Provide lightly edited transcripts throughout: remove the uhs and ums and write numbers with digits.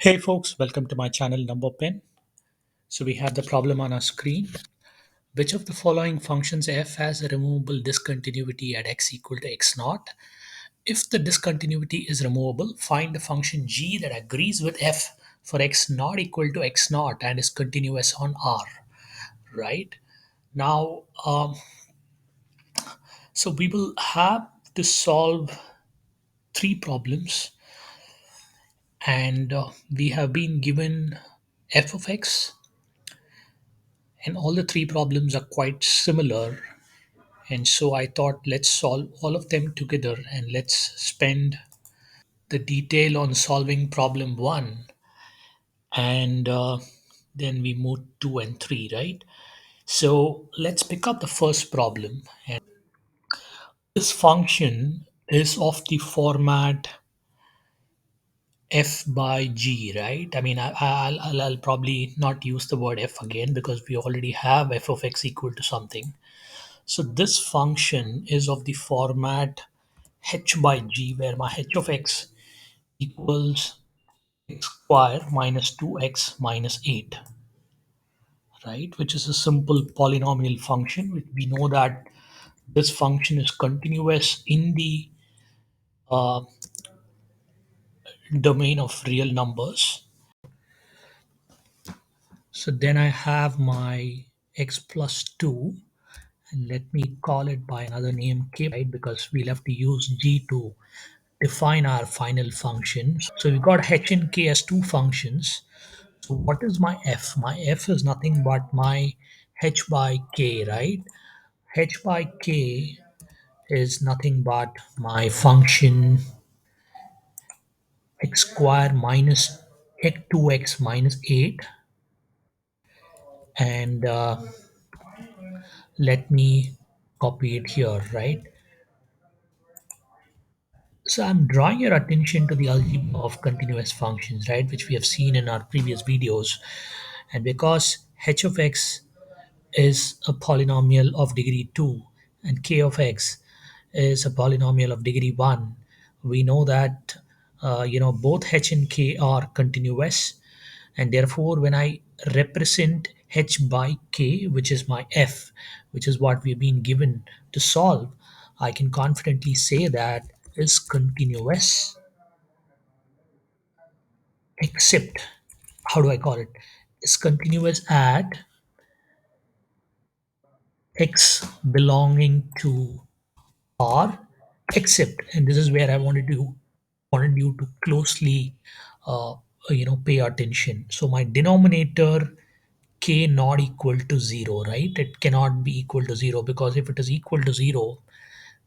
Hey folks, welcome to my channel Number Pen. So we have the problem on our screen. Which of the following functions f has a removable discontinuity at x equal to x naught? If the discontinuity is removable, find the function g that agrees with f for x not equal to x naught and is continuous on R. Right? Now, so we will have to solve three problems, and we have been given f of x, and all the three problems are quite similar. And so I thought, let's solve all of them together and let's spend the detail on solving problem one, and then we move two and three, right? So let's pick up the first problem. And this function is of the format f by g, right? I mean, I'll probably not use the word f again because we already have f of x equal to something. So this function is of the format h by g, where my h of x equals x square minus 2x minus 8, right? Which is a simple polynomial function. We know that this function is continuous in the uh, domain of real numbers. So then I have my x plus 2, and let me call it by another name k, right? Because we'll have to use g to define our final function. So we got h and k as two functions. So what is my f? My f is nothing but my h by k, right? H by k is nothing but my function x square minus x 2x minus 8. And let me copy it here, right? So I'm drawing your attention to the algebra of continuous functions, right, which we have seen in our previous videos. And because h of x is a polynomial of degree 2 and k of x is a polynomial of degree 1, we know that both h and k are continuous, and therefore when I represent h by k, which is my f, which is what we've been given to solve, I can confidently say that is continuous, except, how do I call it, is continuous at x belonging to R, except, and this is where I wanted you to closely pay attention. So my denominator k not equal to 0, right? It cannot be equal to 0, because if it is equal to 0,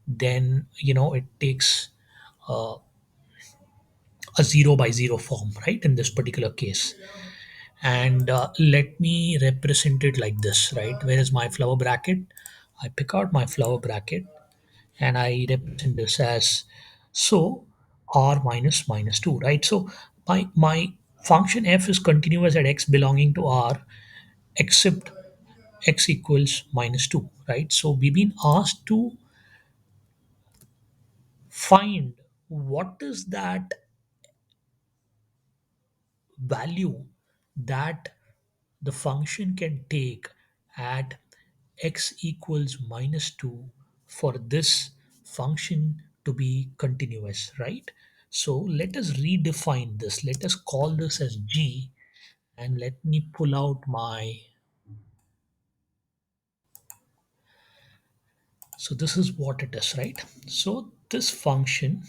then it takes a 0 by 0 form, right, in this particular case. And let me represent it like this, right? Where is my flower bracket? I pick out my flower bracket and I represent this as, so, r minus minus 2, right? So my function f is continuous at x belonging to R, except x equals minus 2, right? So we've been asked to find what is that value that the function can take at x equals minus 2 for this function to be continuous, right? So let us redefine this. Let us call this as g, and let me pull out my, so this is what it is, right? So this function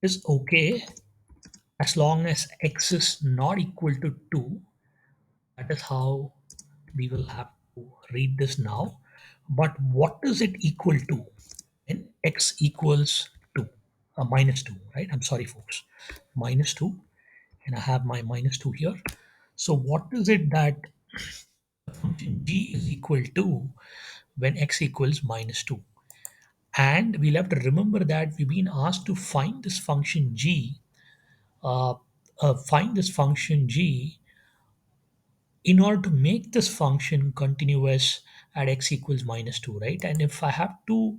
is okay as long as x is not equal to 2. That is how we will have to read this now. But what is it equal to when x equals 2? Minus 2, right? I'm sorry, folks. Minus 2. And I have my minus 2 here. So what is it that function g is equal to when x equals minus 2? And we'll have to remember that we've been asked to find this function g, uh, find this function g in order to make this function continuous at x equals minus 2, right? And if I have to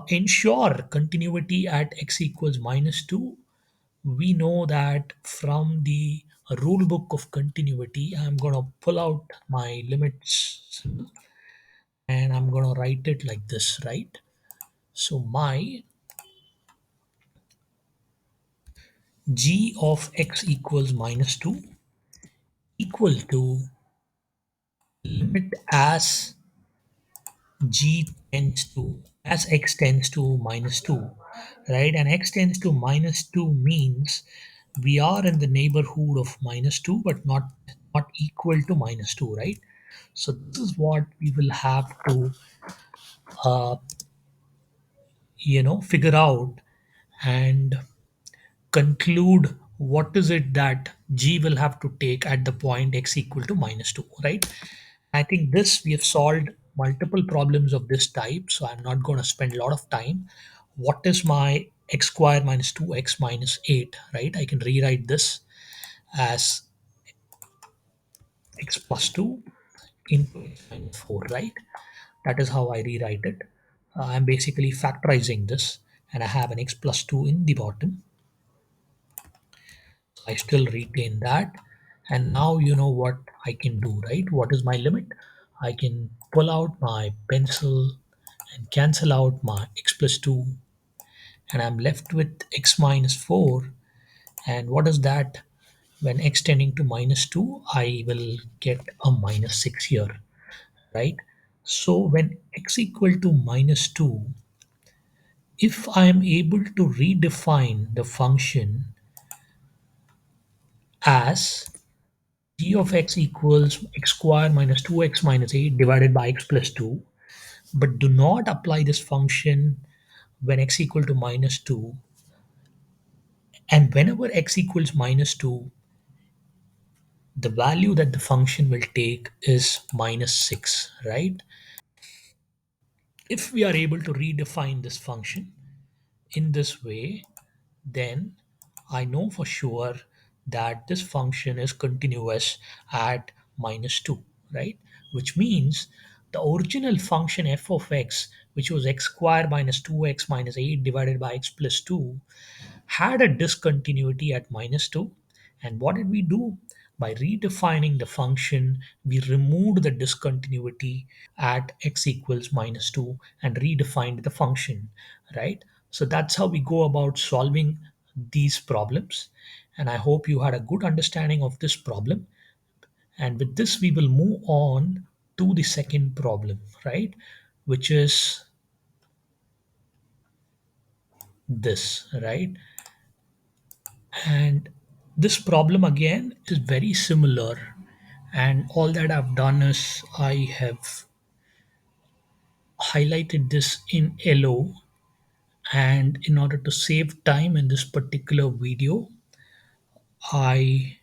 ensure continuity at x equals minus 2, We know that from the rule book of continuity, I'm going to pull out my limits and I'm going to write it like this, right? So my g of x equals minus 2 equal to limit as g tends to as x tends to minus 2, right? And x tends to minus 2 means we are in the neighborhood of minus 2 but not equal to minus 2, right? So this is what we will have to uh, figure out and conclude what is it that g will have to take at the point x equal to minus 2, right? I think this we have solved multiple problems of this type, so I'm not going to spend a lot of time. What is my x square minus 2x minus 8, right? I can rewrite this as x plus 2 into x minus 4, right? That is how I rewrite it. I'm basically factorizing this and I have an x plus 2 in the bottom. I still retain that. And now you know what I can do, right? What is my limit? I can pull out my pencil and cancel out my x plus 2, and I'm left with x minus 4. And what is that? When x tending to minus 2, I will get a minus 6 here, right? So when x equal to minus 2, if I am able to redefine the function as g of x equals x square minus 2x minus 8 divided by x plus 2, but do not apply this function when x equal to minus 2, and whenever x equals minus 2, the value that the function will take is minus 6, right? If we are able to redefine this function in this way, then I know for sure that this function is continuous at minus 2, right? Which means the original function f of x, which was x square minus 2x minus 8 divided by x plus 2, had a discontinuity at minus 2. And what did we do? By redefining the function, we removed the discontinuity at x equals minus 2 and redefined the function, right? So that's how we go about solving these problems. And I hope you had a good understanding of this problem. And with this, we will move on to the second problem, right? Which is this, right? And this problem again is very similar. And all that I've done is I have highlighted this in yellow. And in order to save time in this particular video, I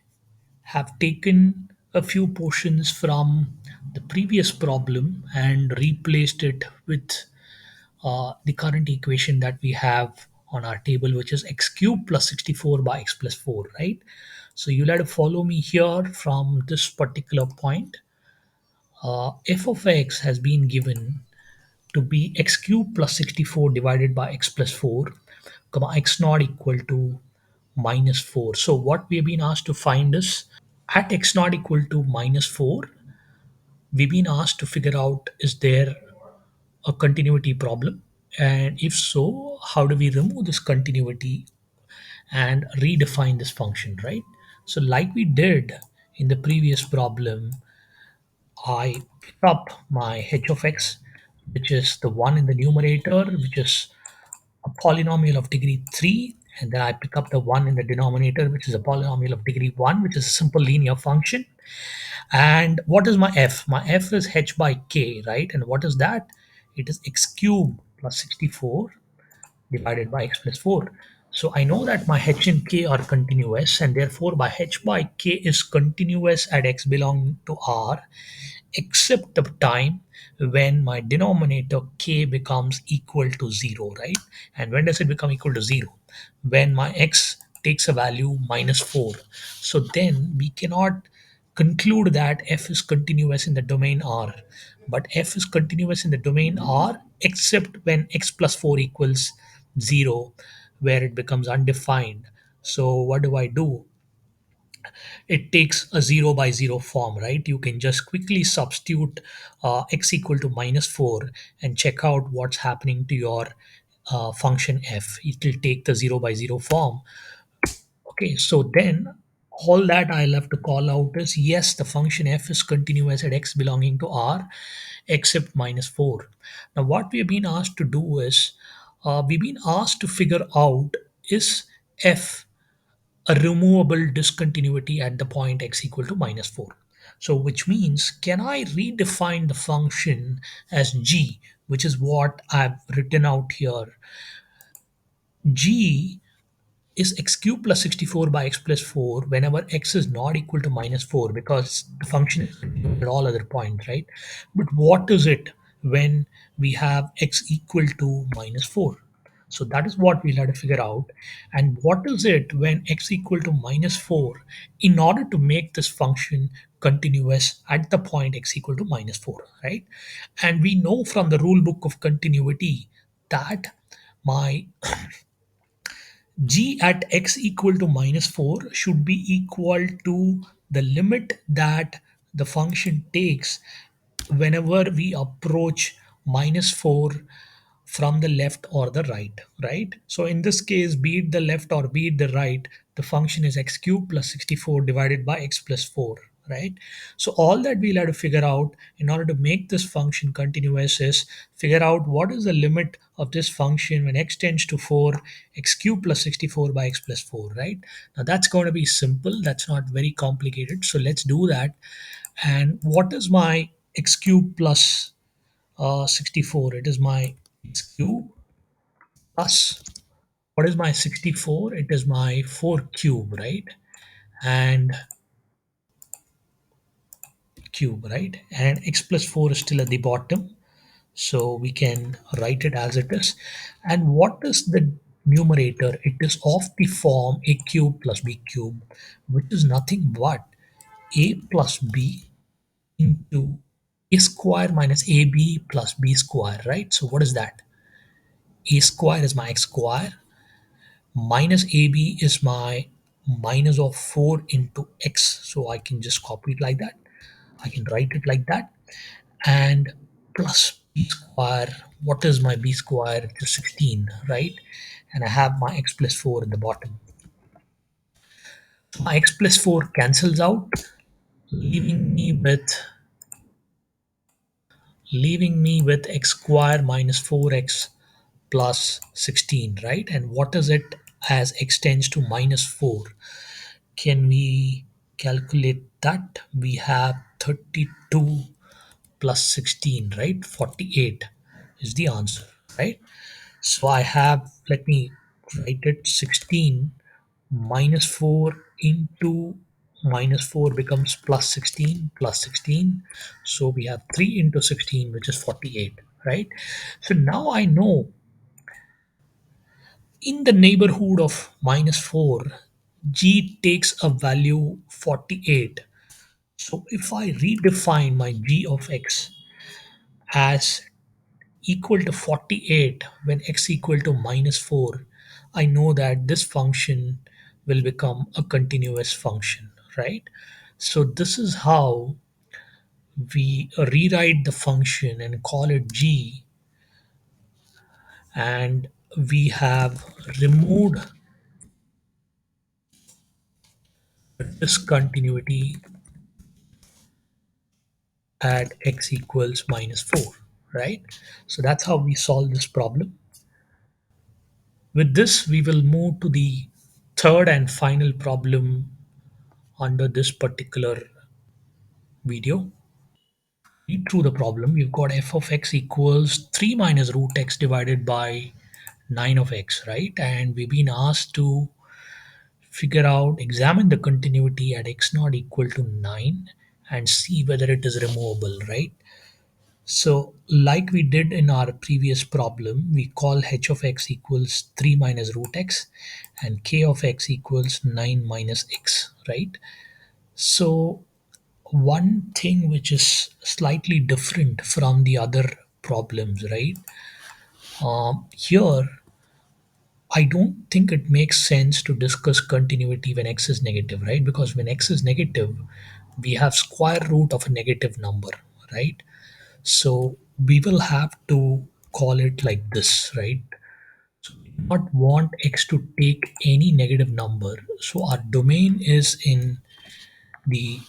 have taken a few portions from the previous problem and replaced it with the current equation that we have on our table, which is x cubed plus 64 by x plus 4, right? So you'll have to follow me here from this particular point. F of x has been given to be x cubed plus 64 divided by x plus 4, comma x naught equal to minus 4. So what we have been asked to find is at x naught equal to minus 4, we've been asked to figure out is there a continuity problem, and if so, how do we remove this continuity and redefine this function, right? So like we did in the previous problem, I pick up my h of x, which is the one in the numerator, which is a polynomial of degree 3, and then I pick up the one in the denominator, which is a polynomial of degree 1, which is a simple linear function. And what is my f? My f is h by k, right? And what is that? It is x cubed plus 64 divided by x plus 4. So I know that my h and k are continuous, and therefore my h by k is continuous at x belonging to R, except the time when my denominator k becomes equal to 0, right? And when does it become equal to 0? When my x takes a value minus 4. So then we cannot conclude that f is continuous in the domain R, but f is continuous in the domain R except when x plus 4 equals 0, where it becomes undefined. So what do I do? It takes a 0 by 0 form, right? You can just quickly substitute x equal to minus 4 and check out what's happening to your function f. It will take the 0 by 0 form. Okay, so then all that I'll have to call out is yes, the function f is continuous at x belonging to R except minus 4. Now, what we've been asked to do is we've been asked to figure out is f a removable discontinuity at the point x equal to minus 4. So, which means can I redefine the function as g, which is what I've written out here? G is x cubed plus 64 by x plus 4 whenever x is not equal to minus 4 because the function is continuous at all other points, right? But what is it when we have x equal to minus 4? So that is what we'll have to figure out. And what is it when x equal to minus 4 in order to make this function continuous at the point x equal to minus 4, right? And we know from the rule book of continuity that my g at x equal to minus 4 should be equal to the limit that the function takes whenever we approach minus 4 from the left or the right? So in this case, be it the left or be it the right, the function is x cubed plus 64 divided by x plus 4, right? So all that we'll have to figure out in order to make this function continuous is figure out what is the limit of this function when x tends to 4, x cubed plus 64 by x plus 4, right? Now that's going to be simple. That's not very complicated. So let's do that. And what is my x cubed plus 64? It is my x cube plus what is my 64? It is my 4 cube, right? And cube, right? And x plus 4 is still at the bottom. So we can write it as it is. And what is the numerator? It is of the form a cube plus b cube, which is nothing but a plus b into a square minus ab plus b square, right? So what is that? A square is my x square minus ab is my minus of 4 into x. So I can just copy it like that. I can write it like that. And plus b square. What is my b square? It is 16, right? And I have my x plus 4 in the bottom. So my x plus 4 cancels out, leaving me with x square minus 4x plus 16, right? And what is it as x tends to minus 4? Can we calculate that? We have 32 plus 16, right? 48 is the answer, right? So I have, let me write it, 16 minus 4 into minus 4 becomes plus 16 plus 16. So we have 3 into 16, which is 48, right? So now I know in the neighborhood of minus 4, g takes a value 48. So if I redefine my g of x as equal to 48 when x equal to minus 4, I know that this function will become a continuous function, right? So this is how we rewrite the function and call it g, and we have removed the discontinuity at x equals minus 4, right? So that's how we solve this problem. With this, we will move to the third and final problem under this particular video. Read through the problem. We've got f of x equals 3 minus root x divided by 9 of x, right? And we've been asked to figure out, examine the continuity at x not equal to 9 and see whether it is removable, right? So, like we did in our previous problem, we call h of x equals 3 minus root x and k of x equals 9 minus x, right? So, one thing which is slightly different from the other problems, right? Here, I don't think it makes sense to discuss continuity when x is negative, right? Because when x is negative, we have square root of a negative number, right? So we will have to call it like this, right? So we do not want x to take any negative number. So our domain is in the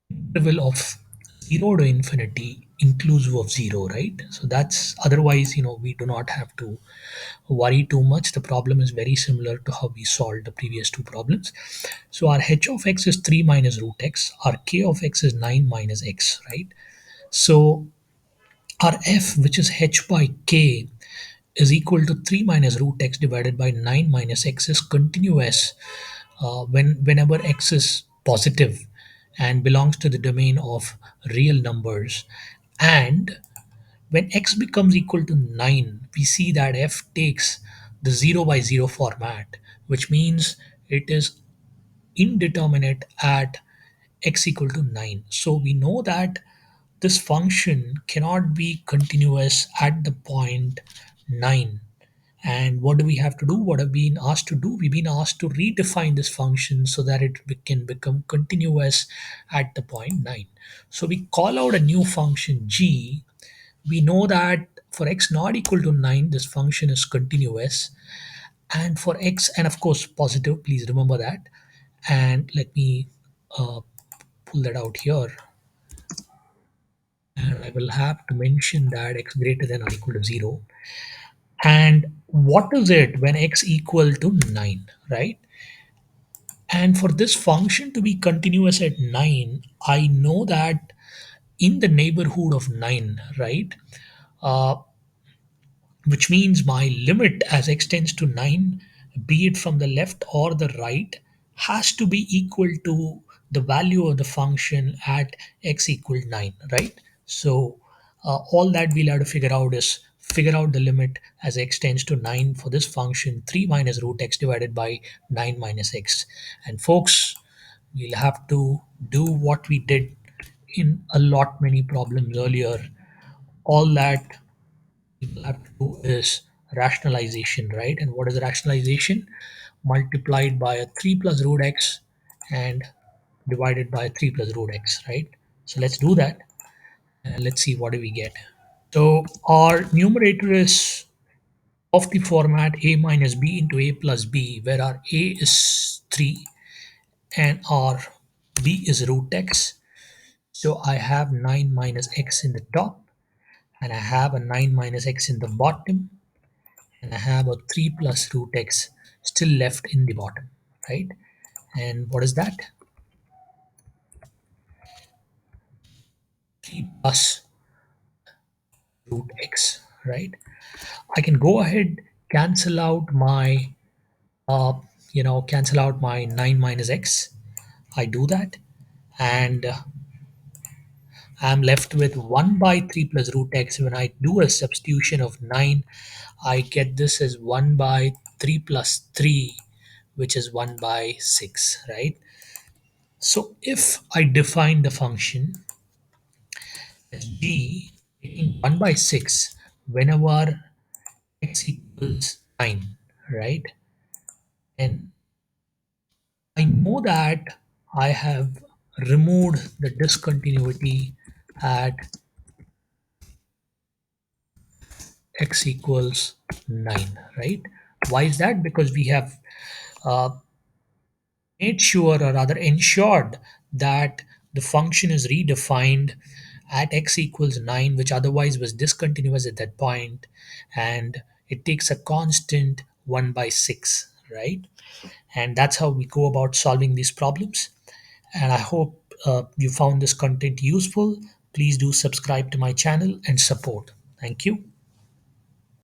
interval of 0 to infinity inclusive of 0, right? So that's otherwise, we do not have to worry too much. The problem is very similar to how we solved the previous two problems. So our h of x is 3 minus root x, our k of x is 9 minus x, right? So our f, which is h by k, is equal to 3 minus root x divided by 9 minus x, is continuous whenever x is positive and belongs to the domain of real numbers. And when x becomes equal to 9, we see that f takes the 0 by 0 format, which means it is indeterminate at x equal to 9. So we know that this function cannot be continuous at the point 9. And what do we have to do? What have we been asked to do? We've been asked to redefine this function so that it can become continuous at the point 9. So we call out a new function g. We know that for x not equal to 9, this function is continuous. And for x, and of course positive, please remember that. And let me uh, pull that out here. And I will have to mention that x greater than or equal to 0. And what is it when x equal to 9, right? And for this function to be continuous at 9, I know that in the neighborhood of 9, right? Uh, which means my limit as x tends to 9, be it from the left or the right, has to be equal to the value of the function at x equal 9, right? So all that we'll have to figure out is figure out the limit as x tends to 9 for this function 3 minus root x divided by 9 minus x. And folks, we'll have to do what we did in a lot many problems earlier. All that people have to do is rationalization, right? And what is rationalization? Multiplied by a 3 plus root x and divided by 3 plus root x, right? So let's do that and let's see what do we get. So our numerator is of the format a minus b into a plus b, where our a is 3 and our b is root x. So I have 9 minus x in the top and I have a 9 minus x in the bottom, and I have a 3 plus root x still left in the bottom, right? And what is that? 3 plus root x, right? I can go ahead, cancel out my, uh, cancel out my 9 minus x. I do that, and I'm left with 1 by 3 plus root x. When I do a substitution of 9, I get this as 1 by 3 plus 3, which is 1 by 6, right? So if I define the function as g taking 1 by 6 whenever x equals 9, right? And I know that I have removed the discontinuity at x equals 9, right? Why is that? Because we have uh, made sure, or rather ensured, that the function is redefined at x equals 9, which otherwise was discontinuous at that point, and it takes a constant 1 by 6, right? And that's how we go about solving these problems. And I hope you found this content useful. Please do subscribe to my channel and support. Thank you.